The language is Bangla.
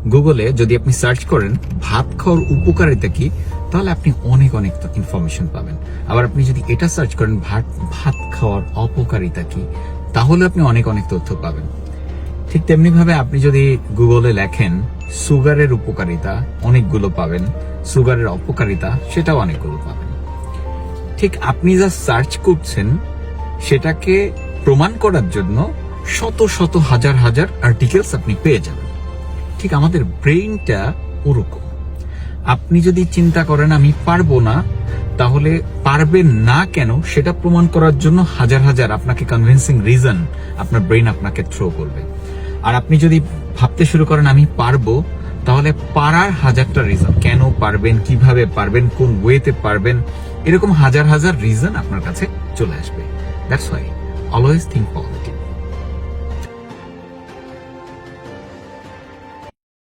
গুগলে যদি আপনি সার্চ করেন ভাত খাওয়ার উপকারিতা কি, তাহলে আপনি অনেক অনেক ইনফরমেশন পাবেন। আবার আপনি যদি এটা সার্চ করেন ভাত খাওয়ার অপকারিতা কি, তাহলে আপনি অনেক অনেক তথ্য পাবেন। ঠিক তেমনি ভাবে আপনি যদি গুগলে লেখেন সুগারের উপকারিতা, অনেকগুলো পাবেন। সুগারের অপকারিতা, সেটাও অনেকগুলো পাবেন। ঠিক আপনি যা সার্চ করছেন সেটাকে প্রমাণ করার জন্য শত শত হাজার হাজার আর্টিকেলস আপনি পেয়ে যাবেন। ঠিক আমাদের ব্রেইনটা ওরকম। আপনি যদি চিন্তা করেন আমি পারবো না, তাহলে পারবেন না কেন সেটা প্রমাণ করার জন্য হাজার হাজার আপনাকে কনভিন্সিং রিজন আপনার ব্রেইন আপনাকে থ্রো করবে। আর আপনি যদি ভাবতে শুরু করেন আমি পারবো, তাহলে পারার হাজারটা রিজন, কেন পারবেন, কিভাবে পারবেন, কোন ওয়েতে পারবেন, এরকম হাজার হাজার রিজন আপনার কাছে চলে আসবে। That's why always think positive.